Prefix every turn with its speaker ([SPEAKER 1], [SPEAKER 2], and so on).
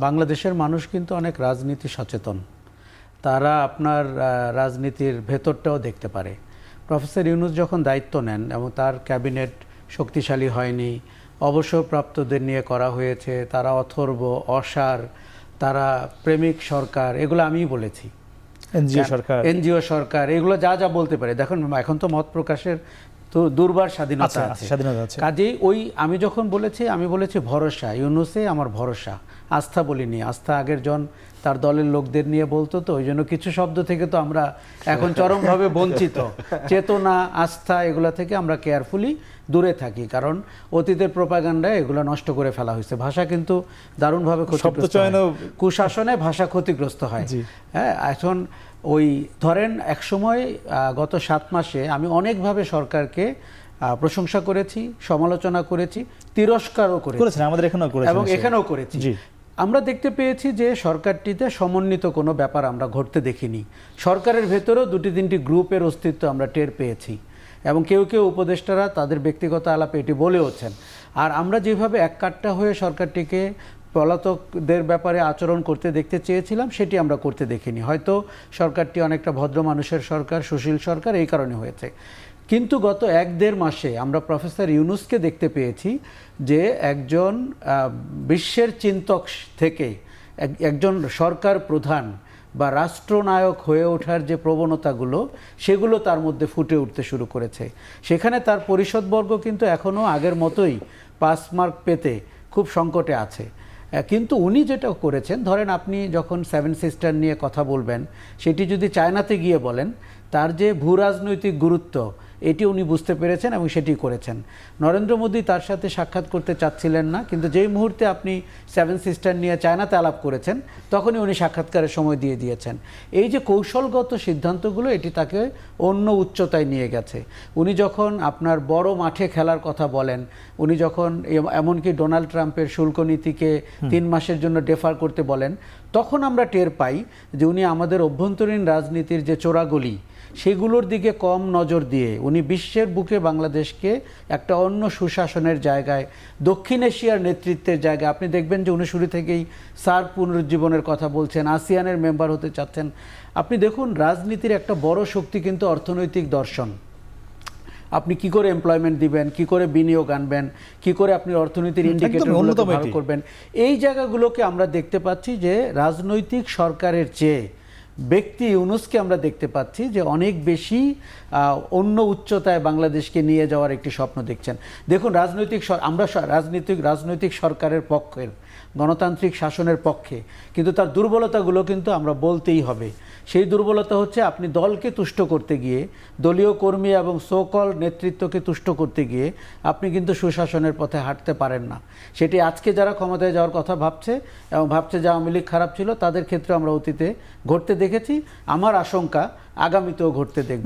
[SPEAKER 1] বাংলাদেশের মানুষ কিন্তু অনেক রাজনীতি সচেতন। তারা আপনার রাজনীতির ভেতরটাও দেখতে পারে। প্রফেসর ইউনূস যখন দায়িত্ব নেন এবং তার ক্যাবিনেট শক্তিশালী হয়নি, অবসরপ্রাপ্তদের নিয়ে করা হয়েছে, তারা অথর্ব, অসার, তারা প্রেমিক সরকার, এগুলো আমিই বলেছি। এনজিও সরকার, এগুলো যা যা বলতে পারে। দেখুন, এখন তো মত প্রকাশের তো দুর্বার স্বাধীনতা আছে। কাজেই আমি যখন বলেছি, আমি বলেছি ভরসা, ইউনূসে আমার ভরসা, আস্থা বলিনি। আস্থা আগের জন তার দলের লোকদের নিয়ে বলতো, তো ওই জন্য কিছু শব্দ থেকে তো আমরা এখন চরমভাবে বঞ্চিত। চেতনা, আস্থা, এগুলা থেকে আমরা কেয়ারফুলি দূরে থাকি, কারণ অতীতের প্রোপাগান্ডায় এগুলো নষ্ট করে ফেলা হয়েছে। ভাষা কিন্তু দারুণভাবে ক্ষতিগ্রস্ত হয়, কুশাসনে ভাষা ক্ষতিগ্রস্ত হয়। হ্যাঁ, এখন ওই ধরেন একসময় গত 7 মাসে আমি অনেকভাবে সরকারকে প্রশংসা করেছি, সমালোচনা করেছি, তিরস্কারও করেছি, আমাদের এবং এখানেও করেছি। আমরা দেখতে পেয়েছি যে সরকারটিতে সমন্বিত কোনো ব্যাপার আমরা ঘটতে দেখিনি। সরকারের ভেতরেও 2-3টি গ্রুপের অস্তিত্ব আমরা টের পেয়েছি, এবং কেউ কেউ উপদেষ্টারা তাদের ব্যক্তিগত আলাপে এটি বলেওছেন। আর আমরা যেভাবে এককাট্টা হয়ে সরকারটিকে পলাতকদের ব্যাপারে আচরণ করতে দেখতে চেয়েছিলাম, সেটি আমরা করতে দেখিনি। হয়তো সরকারটি অনেকটা ভদ্র মানুষের সরকার, সুশীল সরকার, এই কারণে হয়েছে। কিন্তু গত 1-1.5 মাসে আমরা প্রফেসর ইউনূসকে দেখতে পেয়েছি যে একজন বিশ্বের চিন্তক থেকে একজন সরকার প্রধান বা রাষ্ট্রনায়ক হয়ে ওঠার যে প্রবণতাগুলো, সেগুলো তার মধ্যে ফুটে উঠতে শুরু করেছে। সেখানে তার পরিষদবর্গ কিন্তু এখনও আগের মতোই পাস মার্ক পেতে খুব সংকটে আছে। কিন্তু উনি যেটা করেছেন, ধরেন আপনি যখন 7 সিস্টার নিয়ে কথা বলবেন, সেটি যদি চায়নাতে গিয়ে বলেন, তার যে ভূরাজনৈতিক গুরুত্ব এটি উনি বুঝতে পেরেছেন এবং সেটি করেছেন। নরেন্দ্র মোদী তার সাথে সাক্ষাৎ করতে চাচ্ছিলেন না, কিন্তু যেই মুহূর্তে আপনি 7 সিস্টার নিয়ে চায়নাতে আলাপ করেছেন, তখনই উনি সাক্ষাৎকারের সময় দিয়ে দিয়েছেন। এই যে কৌশলগত সিদ্ধান্তগুলো, এটি তাকে অন্য উচ্চতায় নিয়ে গেছে। উনি যখন আপনার বড় মাঠে খেলার কথা বলেন, উনি যখন এমনকি ডোনাল্ড ট্রাম্পের শুল্ক নীতিকে 3 মাসের জন্য ডেফার করতে বলেন, তখন আমরা টের পাই যে উনি আমাদের অভ্যন্তরীণ রাজনীতির যে চোরাগলি, সেগুলোর দিকে কম নজর দিয়ে উনি বিশ্বের বুকে বাংলাদেশকে একটা অন্য সুশাসনের জায়গায়, দক্ষিণ এশিয়ার নেতৃত্বের জায়গায়, আপনি দেখবেন যে উনি শুরু থেকেই সার্ক পুনরুজ্জীবনের কথা বলছেন, আসিয়ানের মেম্বার হতে চাচ্ছেন। আপনি দেখুন, রাজনীতির একটা বড় শক্তি কিন্তু অর্থনৈতিক দর্শন। আপনি কি করে এমপ্লয়মেন্ট দিবেন, কি করে বিনিয়োগ আনবেন, কি করে আপনি অর্থনীতির ইন্ডিকেটরগুলোকে ভালো করবেন, এই জায়গাগুলোকে আমরা দেখতে পাচ্ছি যে রাজনৈতিক সরকারের চেয়ে ব্যক্তি ইউনূসকে আমরা দেখতে পাচ্ছি যে অনেক বেশি অন্য উচ্চতায় বাংলাদেশকে নিয়ে যাওয়ার একটি স্বপ্ন দেখছেন। দেখুন, আমরা রাজনৈতিক সরকারের পক্ষের, গণতান্ত্রিক শাসনের পক্ষে, কিন্তু তার দুর্বলতাগুলো কিন্তু আমরা বলতেই হবে। সেই দুর্বলতা হচ্ছে আপনি দলকে তুষ্ট করতে গিয়ে, দলীয় কর্মী এবং সোকল নেতৃত্বকে তুষ্ট করতে গিয়ে আপনি কিন্তু সুশাসনের পথে হাঁটতে পারেন না। সেটি আজকে যারা ক্ষমতায় যাওয়ার কথা ভাবছে এবং ভাবছে যে আওয়ামী লীগ খারাপ ছিল, তাদের ক্ষেত্রে আমরা অতীতে ঘটতে দেখেছি। আমার আশঙ্কা আগামীতেও ঘটতে দেখব।